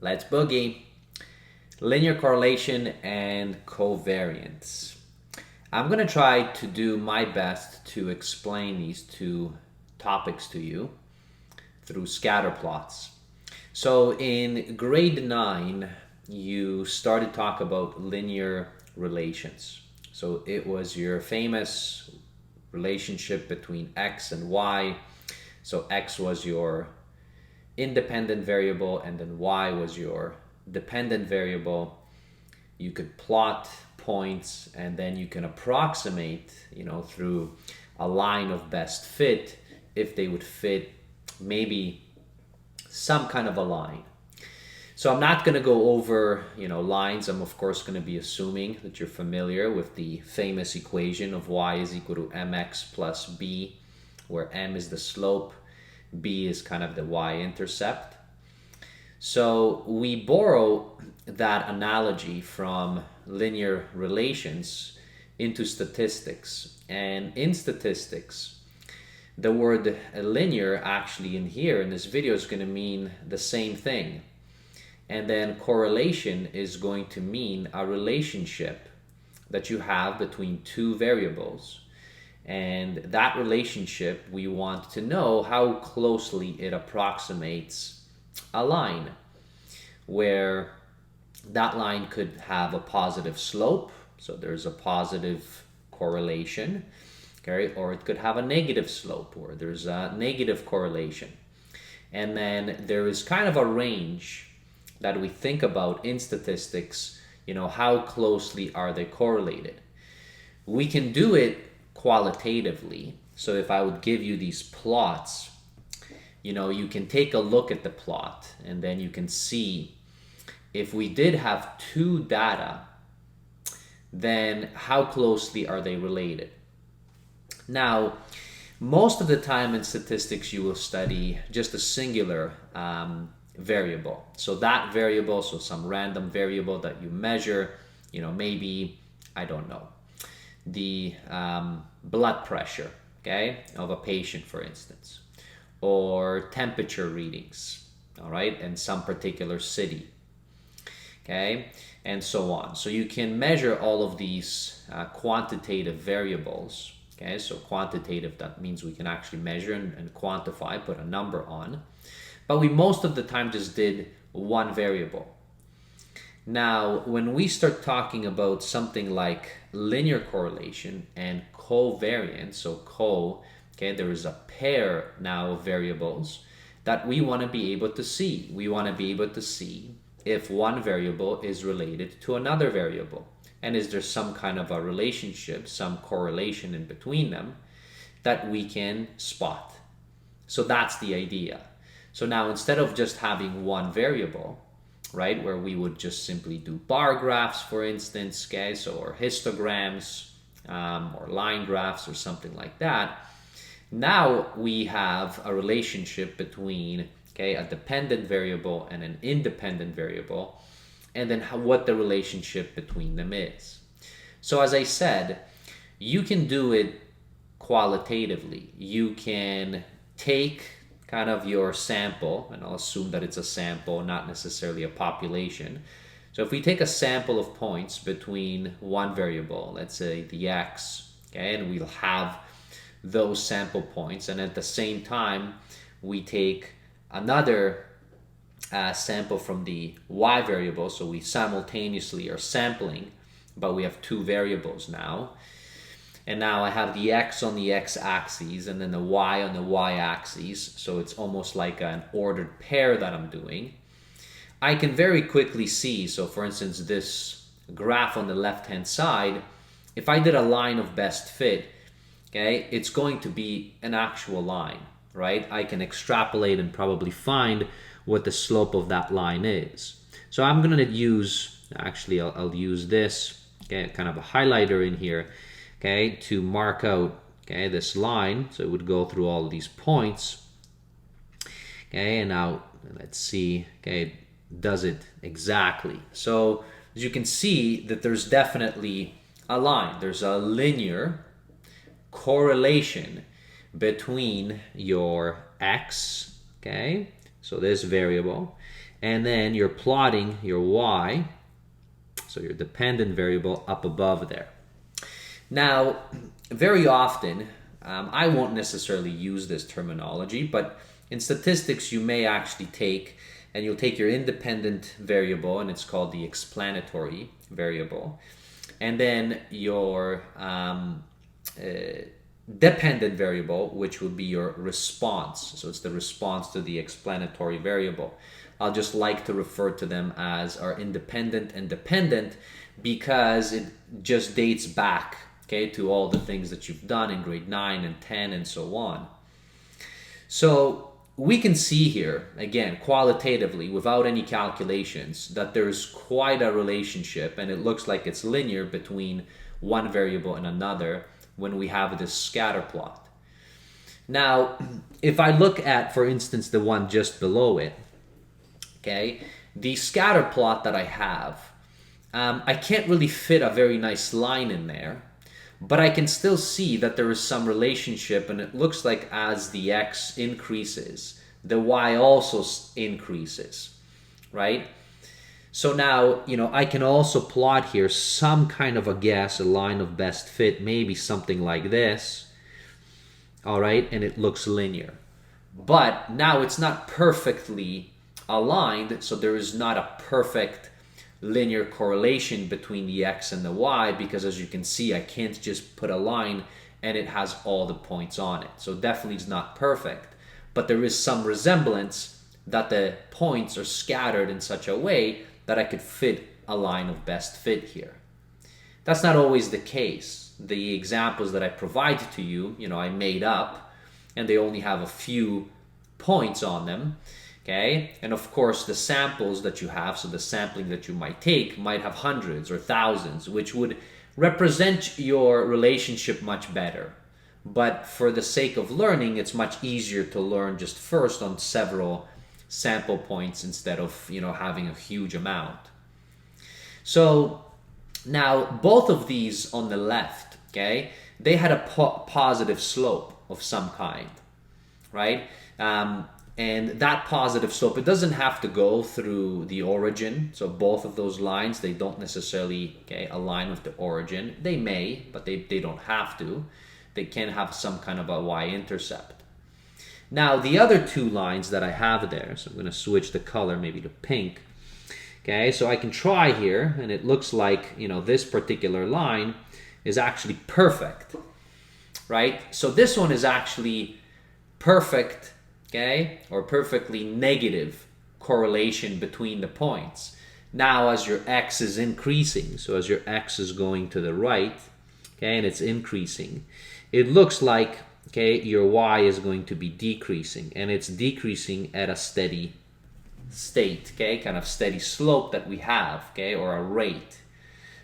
Let's boogie. Linear correlation and covariance. I'm going to try to do my best to explain these two topics to you through scatter plots. So in grade 9, you started to talk about linear relations. So it was your famous relationship between x and y. So x was your independent variable and then y was your dependent variable. You could plot points and then you can approximate, through a line of best fit if they would fit maybe some kind of a line. So I'm not going to go over, lines. I'm of course going to be assuming that you're familiar with the famous equation of y is equal to mx plus b, where m is the slope, b is kind of the y-intercept. So we borrow that analogy from linear relations into statistics. And in statistics, the word linear actually in here in this video is going to mean the same thing. And then correlation is going to mean a relationship that you have between two variables. And that relationship, we want to know how closely it approximates a line, where that line could have a positive slope, so there's a positive correlation, okay, or it could have a negative slope, or there's a negative correlation. And then there is kind of a range that we think about in statistics, how closely are they correlated. We can do it qualitatively. So if I would give you these plots, you can take a look at the plot and then you can see if we did have two data, then how closely are they related? Now, most of the time in statistics, you will study just a singular variable. So that variable, so some random variable that you measure, maybe, I don't know, the blood pressure, okay, of a patient, for instance, or temperature readings, all right, in some particular city, okay, and so on. So you can measure all of these quantitative variables, okay, so quantitative, that means we can actually measure and quantify, put a number on, but we most of the time just did one variable. Now, when we start talking about something like linear correlation and covariance, so there is a pair now of variables that we want to be able to see. We want to be able to see if one variable is related to another variable. And is there some kind of a relationship, some correlation in between them that we can spot? So that's the idea. So now instead of just having one variable, right, where we would just simply do bar graphs, for instance, okay, so, or histograms, or line graphs or something like that, now we have a relationship between, okay, a dependent variable and an independent variable, and then what the relationship between them is. So as I said, you can do it qualitatively. You can take kind of your sample, and I'll assume that it's a sample, not necessarily a population. So if we take a sample of points between one variable, let's say the x, okay, and we'll have those sample points, and at the same time we take another sample from the y variable, so we simultaneously are sampling, but we have two variables now. And now I have the x on the x-axis and then the y on the y-axis, so it's almost like an ordered pair that I'm doing. I can very quickly see, so for instance, this graph on the left-hand side, if I did a line of best fit, okay, it's going to be an actual line, right? I can extrapolate and probably find what the slope of that line is. So I'm going to use, actually I'll use this, okay, kind of a highlighter in here, okay, to mark out, okay, this line. So it would go through all of these points, okay, and now let's see, okay, does it exactly. So as you can see that there's definitely a line, there's a linear correlation between your x, okay, so this variable, and then you're plotting your y, so your dependent variable, up above there. Now, very often, I won't necessarily use this terminology, but in statistics you may actually take, and you'll take your independent variable, and it's called the explanatory variable, and then your dependent variable, which would be your response. So it's the response to the explanatory variable. I'll just like to refer to them as our independent and dependent because it just dates back, okay, to all the things that you've done in grade 9 and 10 and so on. So we can see here, again, qualitatively, without any calculations, that there's quite a relationship, and it looks like it's linear between one variable and another when we have this scatter plot. Now, if I look at, for instance, the one just below it, okay, the scatter plot that I have, I can't really fit a very nice line in there, but I can still see that there is some relationship, and it looks like as the x increases, the y also increases, right? So now, I can also plot here some kind of a guess, a line of best fit, maybe something like this, all right, and it looks linear. But now it's not perfectly aligned, so there is not a perfect linear correlation between the x and the y, because as you can see, I can't just put a line and it has all the points on it. So definitely it's not perfect, but there is some resemblance that the points are scattered in such a way that I could fit a line of best fit here. That's not always the case. The examples that I provided to you, I made up, and they only have a few points on them. Okay, and of course the samples that you have, so the sampling that you might take, might have hundreds or thousands, which would represent your relationship much better. But for the sake of learning, it's much easier to learn just first on several sample points instead of having a huge amount. So now both of these on the left, okay, they had a positive slope of some kind, right? And that positive slope, it doesn't have to go through the origin. So both of those lines, they don't necessarily align with the origin. They may, but they don't have to. They can have some kind of a y-intercept. Now, the other two lines that I have there, so I'm going to switch the color maybe to pink. Okay, so I can try here, and it looks like, this particular line is actually perfect, right? So this one is actually perfect, okay, or perfectly negative correlation between the points. Now, as your x is increasing, so as your x is going to the right, okay, and it's increasing, it looks like, okay, your y is going to be decreasing, and it's decreasing at a steady state, okay, kind of steady slope that we have, okay, or a rate.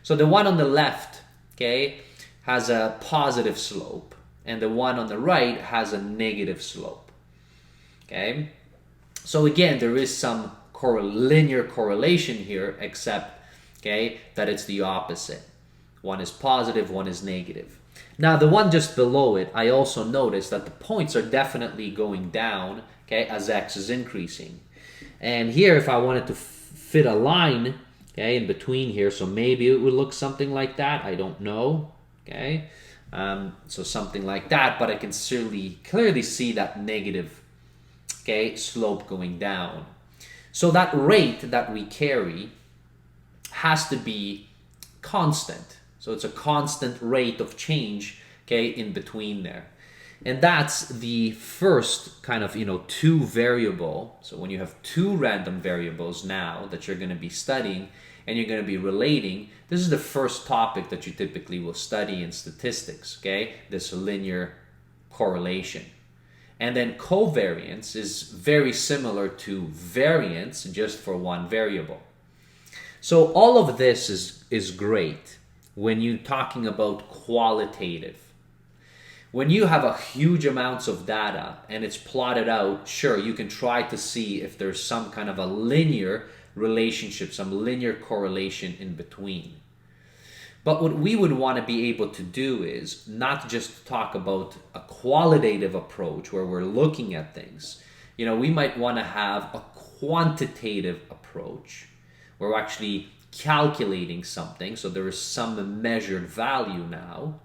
So the one on the left, okay, has a positive slope, and the one on the right has a negative slope. Okay, so again, there is some linear correlation here, except, okay, that it's the opposite. One is positive, one is negative. Now, the one just below it, I also noticed that the points are definitely going down, okay, as x is increasing. And here, if I wanted to fit a line, okay, in between here, so maybe it would look something like that. I don't know, okay, so something like that, but I can clearly see that negative, okay, slope going down. So that rate that we carry has to be constant. So it's a constant rate of change, okay, in between there. And that's the first kind of, two variable. So when you have two random variables now that you're going to be studying and you're going to be relating, this is the first topic that you typically will study in statistics, okay, this linear correlation. And then covariance is very similar to variance, just for one variable. So all of this is great when you're talking about qualitative. When you have a huge amounts of data and it's plotted out, sure, you can try to see if there's some kind of a linear relationship, some linear correlation in between. But what we would want to be able to do is not just talk about a qualitative approach where we're looking at things. We might want to have a quantitative approach. We're actually calculating something, so there is some measured value now,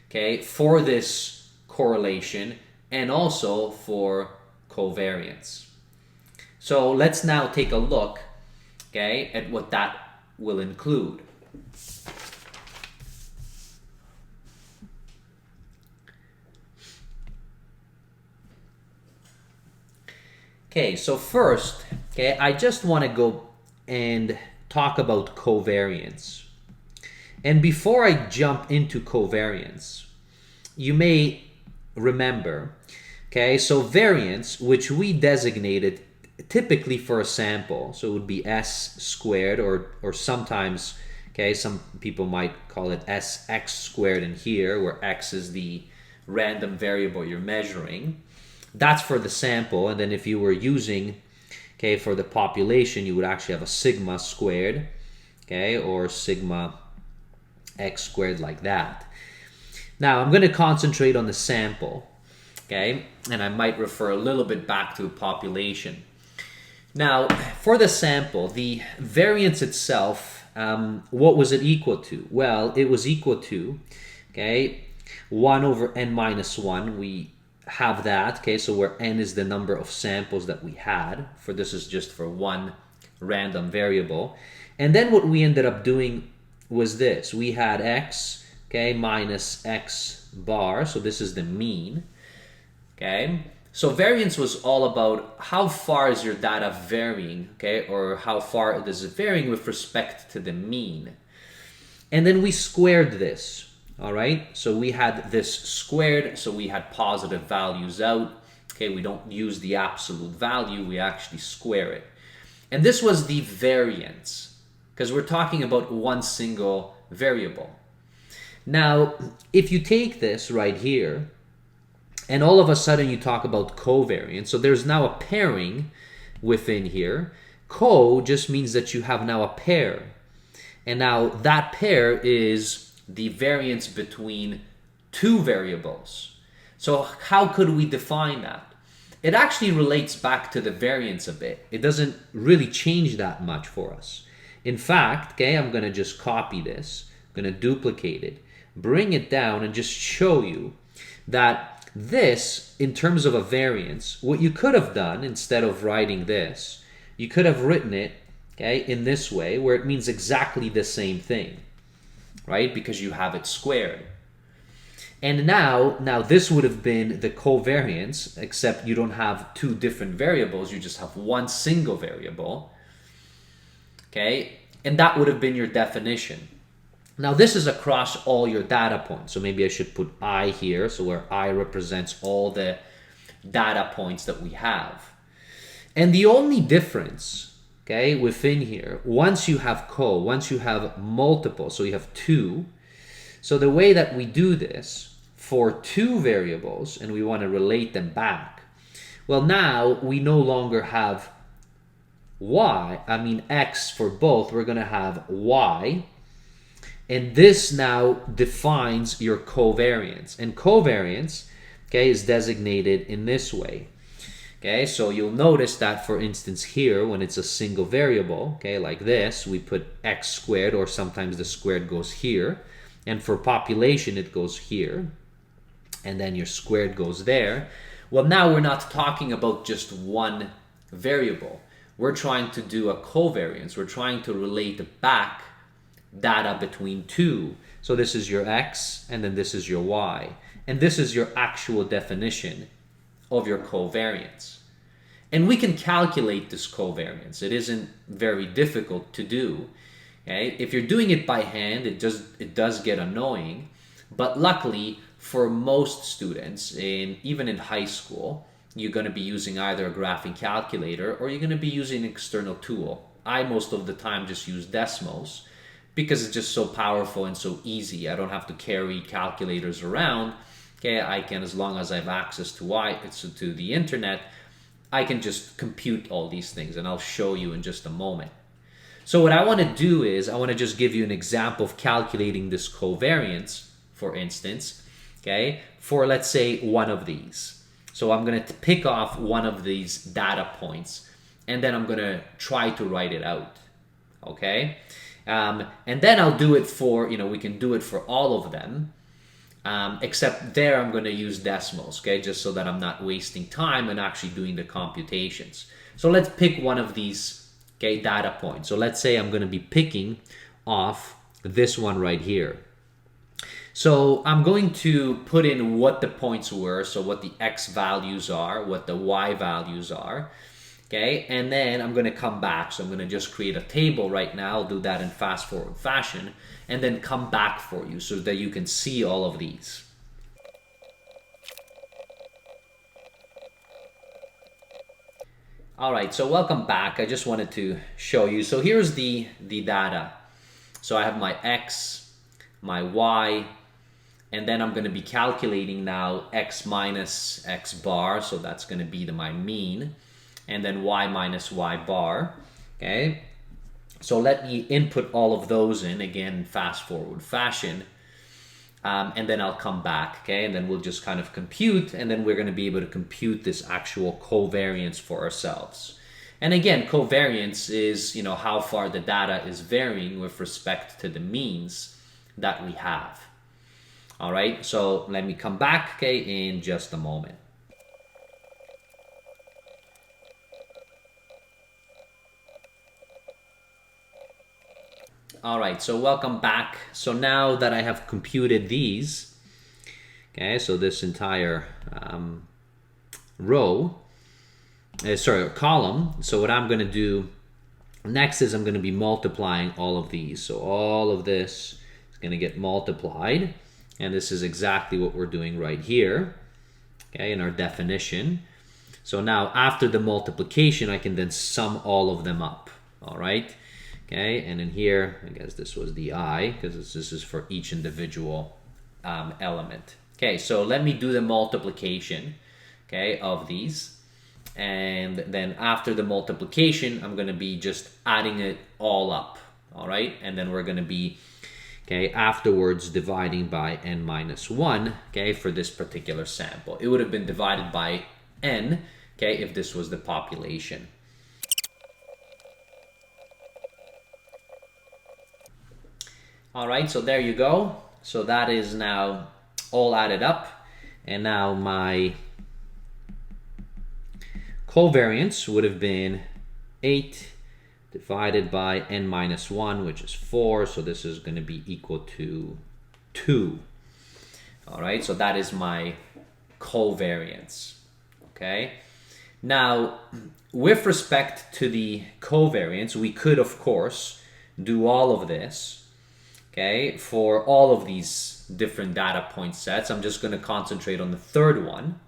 okay, for this correlation and also for covariance. So let's now take a look, okay, at what that will include. Okay, so first, okay, I just want to go and talk about covariance. And before I jump into covariance, you may remember, okay, so variance, which we designated typically for a sample, so it would be S squared, or sometimes, okay, some people might call it Sx squared in here, where X is the random variable you're measuring. That's for the sample, and then if you were using, okay, for the population, you would actually have a sigma squared, okay, or sigma x squared, like that. Now, I'm going to concentrate on the sample, okay, and I might refer a little bit back to a population. Now, for the sample, the variance itself, what was it equal to? Well, it was equal to, okay, 1 over n minus 1. We have that, okay, so where n is the number of samples that we had. For this is just for one random variable. And then what we ended up doing was this. We had x, okay, minus x bar, so this is the mean, okay. So variance was all about how far is your data varying, okay, or how far it is varying with respect to the mean. And then we squared this. All right, so we had this squared, so we had positive values out. Okay, we don't use the absolute value, we actually square it. And this was the variance, because we're talking about one single variable. Now, if you take this right here, and all of a sudden you talk about covariance, so there's now a pairing within here. Co just means that you have now a pair. And now that pair is the variance between two variables. So how could we define that? It actually relates back to the variance a bit. It doesn't really change that much for us. In fact, okay, I'm going to just copy this. I'm going to duplicate it, bring it down, and just show you that this, in terms of a variance, what you could have done instead of writing this, you could have written it, okay, in this way, where it means exactly the same thing. Right? Because you have it squared. And now this would have been the covariance, except you don't have two different variables, you just have one single variable. Okay? And that would have been your definition. Now this is across all your data points. So maybe I should put I here, so where I represents all the data points that we have. And the only difference, okay, within here, once you have once you have multiple, so you have two. So the way that we do this for two variables, and we want to relate them back, well, now we no longer have x for both, we're going to have y. And this now defines your covariance. And covariance, okay, is designated in this way. Okay, so you'll notice that, for instance, here, when it's a single variable, okay, like this, we put x squared, or sometimes the squared goes here. And for population, it goes here. And then your squared goes there. Well, now we're not talking about just one variable. We're trying to do a covariance. We're trying to relate back data between two. So this is your x, and then this is your y. And this is your actual definition of your covariance. And we can calculate this covariance. It isn't very difficult to do. Okay? If you're doing it by hand, it does get annoying. But luckily, for most students, even in high school, you're going to be using either a graphing calculator or you're going to be using an external tool. I, most of the time, just use Desmos because it's just so powerful and so easy. I don't have to carry calculators around. Okay, I can, as long as I have access to the internet, I can just compute all these things, and I'll show you in just a moment. So what I want to do is I want to just give you an example of calculating this covariance, for instance, okay, for, let's say, one of these. So I'm going to pick off one of these data points and then I'm going to try to write it out. Okay? And then I'll do it for, we can do it for all of them. Except there I'm going to use decimals, okay, just so that I'm not wasting time and actually doing the computations. So let's pick one of these, okay, data points. So let's say I'm going to be picking off this one right here. So I'm going to put in what the points were, so what the x values are, what the y values are, okay, and then I'm going to come back. So I'm going to just create a table right now. I'll do that in fast forward fashion, and then come back for you so that you can see all of these. All right, so welcome back. I just wanted to show you. So here's the data. So I have my x, my y, and then I'm going to be calculating now x minus x bar. So that's going to be my mean, and then y minus y bar, okay? So let me input all of those in, again, fast forward fashion, and then I'll come back, okay? And then we'll just kind of compute, and then we're going to be able to compute this actual covariance for ourselves. And again, covariance is, how far the data is varying with respect to the means that we have. All right, so let me come back, okay, in just a moment. All right, so welcome back. So now that I have computed these, okay, so this entire column, so what I'm going to do next is I'm going to be multiplying all of these. So all of this is going to get multiplied, and this is exactly what we're doing right here, okay, in our definition. So now after the multiplication, I can then sum all of them up, all right? Okay, and in here, I guess this was the I, because this is for each individual element. Okay, so let me do the multiplication, okay, of these. And then after the multiplication, I'm going to be just adding it all up, all right? And then we're going to be, okay, afterwards dividing by n minus 1, okay, for this particular sample. It would have been divided by n, okay, if this was the population. All right, so there you go. So that is now all added up. And now my covariance would have been 8 divided by n minus 1, which is 4. So this is going to be equal to 2. All right, so that is my covariance. Okay. Now, with respect to the covariance, we could, of course, do all of this, okay, for all of these different data point sets. I'm just going to concentrate on the third one.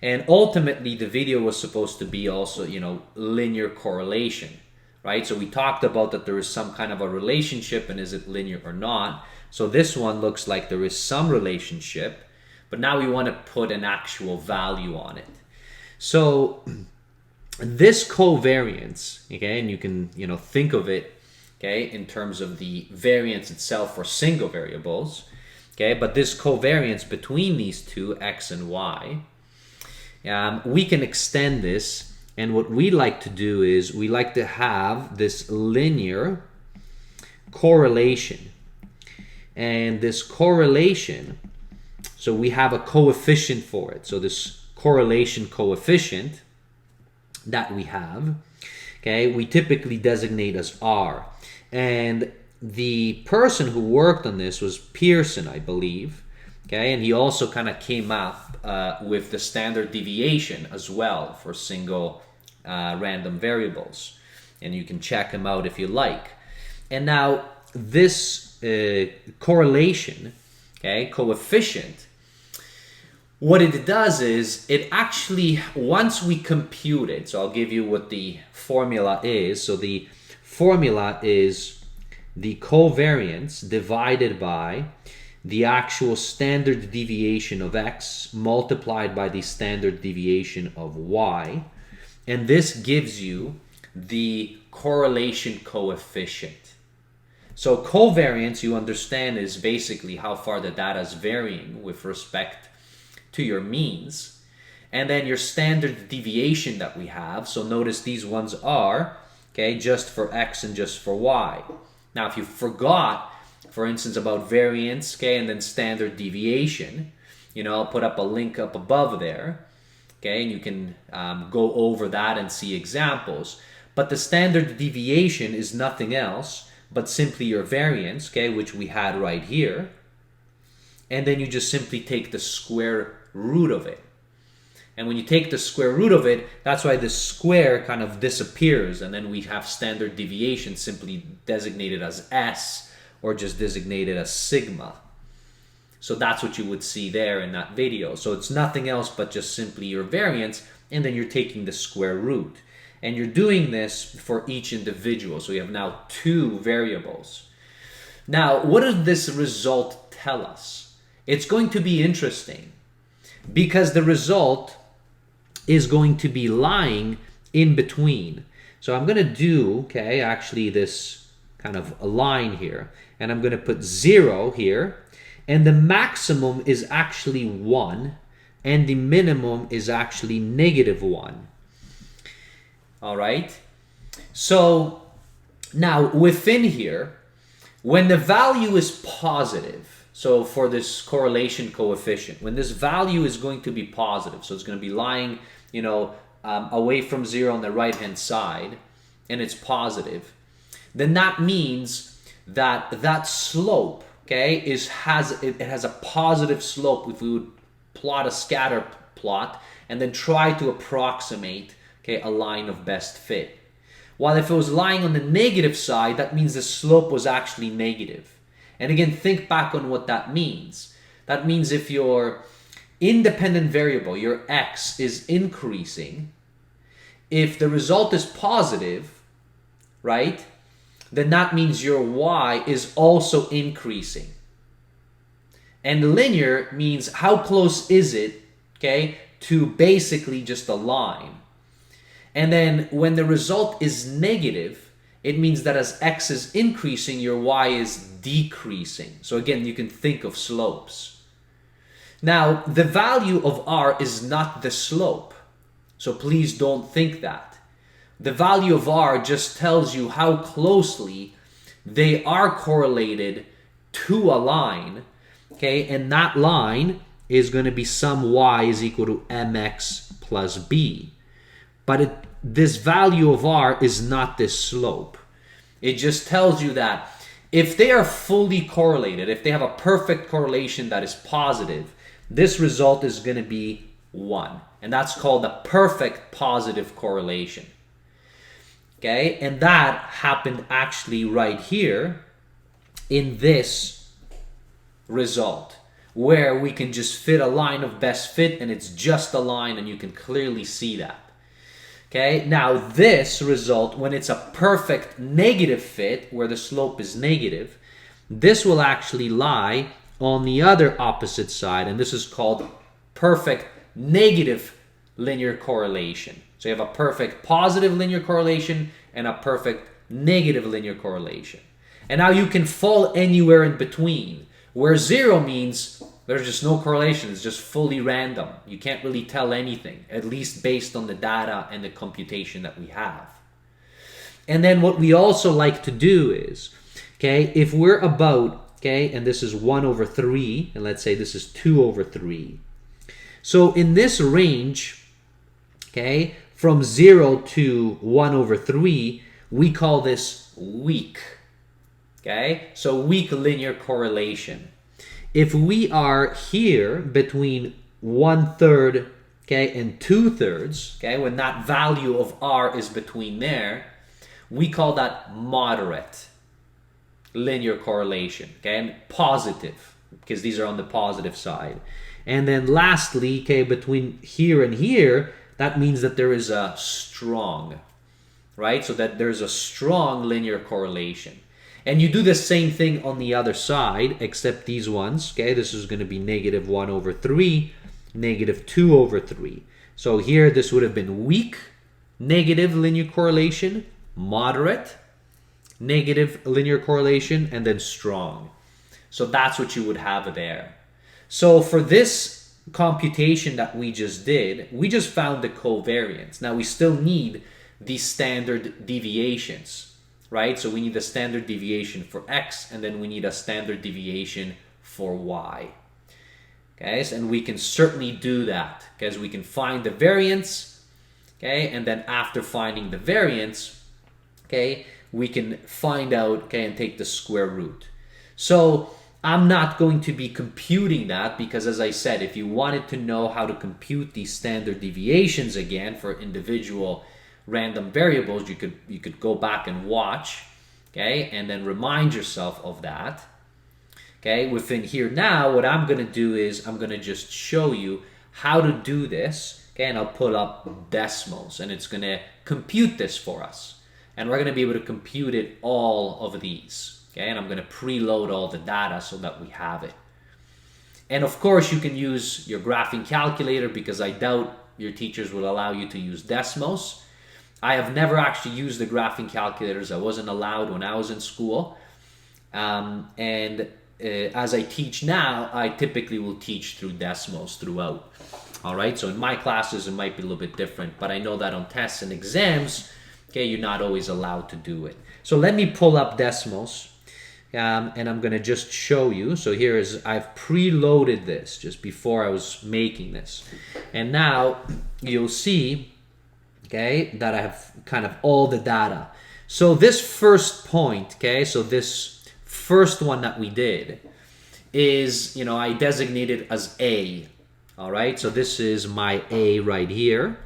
And ultimately, the video was supposed to be also, linear correlation, right? So we talked about that there is some kind of a relationship, and is it linear or not? So this one looks like there is some relationship, but now we want to put an actual value on it. So this covariance, okay, and you can, think of it, okay, in terms of the variance itself for single variables, okay, but this covariance between these two, x and y, we can extend this, and what we like to do is we like to have this linear correlation. And this correlation, so we have a coefficient for it. So this correlation coefficient that we have, okay, we typically designate as R. And the person who worked on this was Pearson, I believe, okay, and he also kind of came up with the standard deviation as well for single random variables. And you can check him out if you like. And now this correlation, okay, coefficient, what it does is it actually, once we compute it, so I'll give you what the formula is. So the formula is the covariance divided by the actual standard deviation of x multiplied by the standard deviation of y. And this gives you the correlation coefficient. So covariance, you understand, is basically how far the data is varying with respect to your means. and then your standard deviation that we have. So notice these ones are, okay, just for x and just for y. Now, if you forgot, for instance, about variance, okay, and then standard deviation, you know, I'll put up a link up above there, okay, and you can go over that and see examples. But the standard deviation is nothing else but simply your variance, okay, which we had right here. And then you just simply take the square root of it. And when you take the square root of it, that's why the square kind of disappears. And then we have standard deviation simply designated as S or just designated as sigma. So that's what you would see there in that video. So it's nothing else but just simply your variance, and then you're taking the square root. And you're doing this for each individual. So you have now 2 variables. Now, what does this result tell us? It's going to be interesting because the result is going to be lying in between. So I'm going to do, okay, actually this kind of a line here. And I'm going to put 0 here. And the maximum is actually 1. And the minimum is actually -1. All right. So now within here, when the value is positive, so for this correlation coefficient, when this value is going to be positive, so it's going to be lying, you know, away from 0 on the right-hand side, and it's positive, then that means that that slope, okay, it has a positive slope. If we would plot a scatter plot and then try to approximate, okay, a line of best fit. While if it was lying on the negative side, that means the slope was actually negative. And again, think back on what that means. That means if your independent variable, your x, is increasing, if the result is positive, right, then that means your y is also increasing. And linear means how close is it, okay, to basically just a line. And then when the result is negative, it means that as x is increasing, your y is decreasing. So again, you can think of slopes. Now, the value of r is not the slope. So please don't think that. The value of r just tells you how closely they are correlated to a line, okay? And that line is going to be some y is equal to mx plus b. But this value of r is not this slope. It just tells you that if they are fully correlated, if they have a perfect correlation that is positive, this result is going to be 1. And that's called a perfect positive correlation. Okay, and that happened actually right here in this result, where we can just fit a line of best fit and it's just a line and you can clearly see that. Okay, now this result, when it's a perfect negative fit, where the slope is negative, this will actually lie on the other opposite side, and this is called perfect negative linear correlation. So you have a perfect positive linear correlation and a perfect negative linear correlation. And now you can fall anywhere in between, where 0 means there's just no correlation. It's just fully random. You can't really tell anything, at least based on the data and the computation that we have. And then what we also like to do is, okay, if we're about, okay, and this is 1 over 3, and let's say this is 2 over 3. So in this range, okay, from 0 to 1 over 3, we call this weak. Okay, so weak linear correlation. If we are here between 1/3, okay, and 2/3, okay, when that value of r is between there, we call that moderate linear correlation, okay, and positive, because these are on the positive side. And then lastly, okay, between here and here, that means that there is a strong, right? So that there's a strong linear correlation. And you do the same thing on the other side, except these ones, okay? This is going to be -1 over 3, -2 over 3. So here, this would have been weak, negative linear correlation, moderate, negative linear correlation, and then strong. So that's what you would have there. So for this computation that we just did, we just found the covariance. Now we still need the standard deviations, right? So we need a standard deviation for x, and then we need a standard deviation for y. Okay, and we can certainly do that because we can find the variance, okay, and then after finding the variance, okay, we can find out, okay, and take the square root. So I'm not going to be computing that because, as I said, if you wanted to know how to compute these standard deviations again for individual random variables, you could go back and watch, okay, and then remind yourself of that. Okay, within here now, what I'm going to do is I'm going to just show you how to do this, okay, and I'll pull up Desmos, and it's going to compute this for us. And we're going to be able to compute it, all of these, okay, and I'm going to preload all the data so that we have it. And of course, you can use your graphing calculator because I doubt your teachers will allow you to use Desmos. I have never actually used the graphing calculators. I wasn't allowed when I was in school. As I teach now, I typically will teach through Desmos throughout. All right, so in my classes, it might be a little bit different, but I know that on tests and exams, okay, you're not always allowed to do it. So let me pull up Desmos, and I'm going to just show you. So here is, I've preloaded this just before I was making this. And now you'll see, okay, that I have kind of all the data. So this first point, okay, so this first one that we did is, I designated as A. All right, so this is my A right here.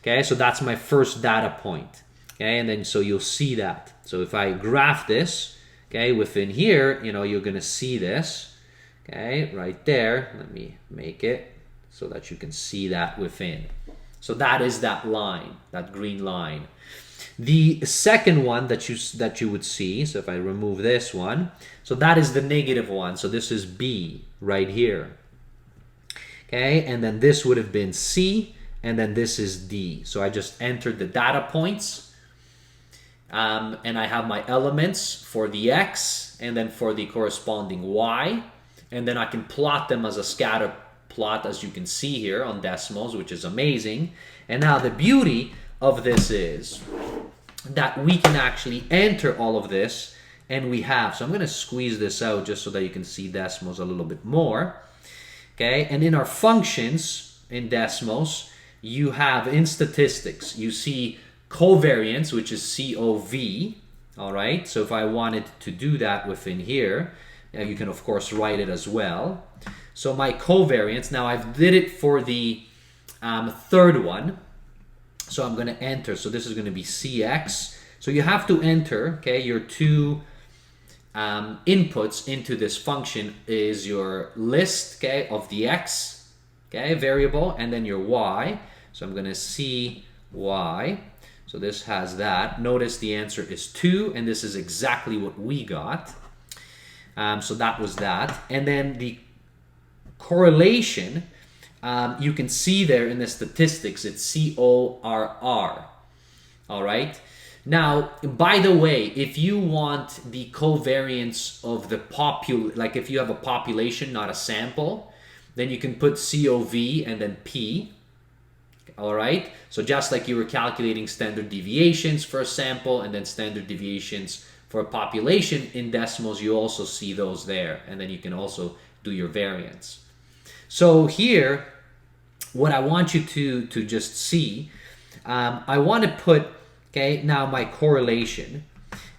Okay, so that's my first data point. Okay, and then so you'll see that. So if I graph this, okay, within here, you're going to see this. Okay, right there. Let me make it so that you can see that within. So that is that line, that green line. The second one that you would see, so if I remove this one, so that is the negative one. So this is B right here. Okay, and then this would have been C, and then this is D. So I just entered the data points, and I have my elements for the X, and then for the corresponding Y, and then I can plot them as a scatter plot, as you can see here on Desmos, which is amazing. And now the beauty of this is that we can actually enter all of this, and we have. So I'm going to squeeze this out just so that you can see Desmos a little bit more. Okay, and in our functions in Desmos, you have in statistics, you see covariance, which is COV. All right, so if I wanted to do that within here, you can of course write it as well. So my covariance, now I've did it for the third one. So I'm going to enter. So this is going to be CX. So you have to enter, okay, your two inputs into this function is your list, okay, of the X, okay, variable, and then your Y. So I'm going to see Y. So this has that. Notice the answer is 2, and this is exactly what we got. So that was that. And then the correlation, you can see there in the statistics, it's CORR. All right. Now, by the way, if you want the covariance of the like if you have a population, not a sample, then you can put COV and then P. All right. So just like you were calculating standard deviations for a sample and then standard deviations for a population in Desmos, you also see those there. And then you can also do your variance. So here, what I want you to just see, I want to put, okay, now my correlation.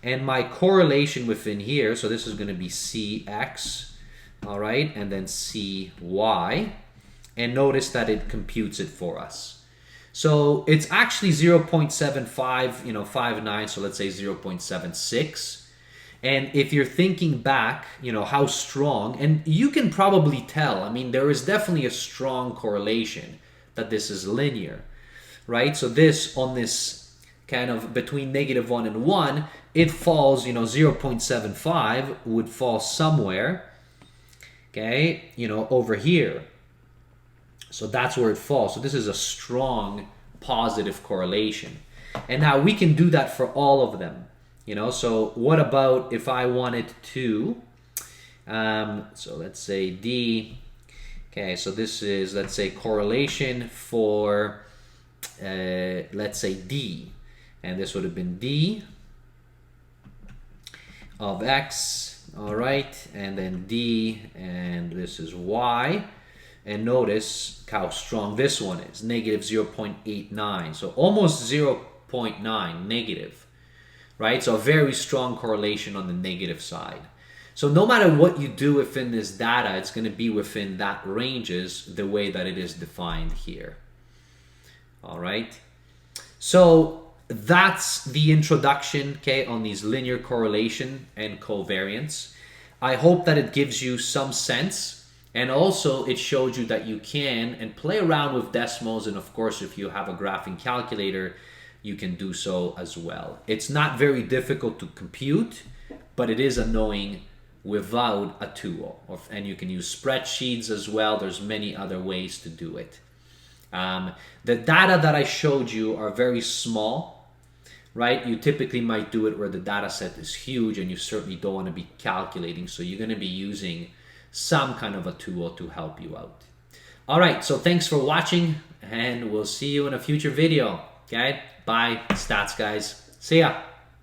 And my correlation within here, so this is going to be CX, all right, and then CY. And notice that it computes it for us. So it's actually 0.75, 59, so let's say 0.76. And if you're thinking back, how strong, and you can probably tell, I mean, there is definitely a strong correlation that this is linear, right? So this, on this kind of between -1 and 1, it falls, 0.75 would fall somewhere, okay, over here. So that's where it falls. So this is a strong positive correlation. And now we can do that for all of them. So what about if I wanted to, so let's say D Okay, so this is, let's say, correlation for, let's say, D. And this would have been D of X, all right? And then D, and this is Y. And notice how strong this one is, negative 0.89. So almost 0.9 negative, right? So a very strong correlation on the negative side. So no matter what you do within this data, it's going to be within that ranges the way that it is defined here. All right. So that's the introduction, okay, on these linear correlation and covariance. I hope that it gives you some sense, and also it showed you that you can and play around with decimals, and of course if you have a graphing calculator, you can do so as well. It's not very difficult to compute, but it is annoying without a tool, and you can use spreadsheets as well. There's many other ways to do it. The data that I showed you are very small, right? You typically might do it where the data set is huge and you certainly don't want to be calculating, so you're going to be using some kind of a tool to help you out. All right, so thanks for watching, and we'll see you in a future video. Okay, bye, stats guys. See ya.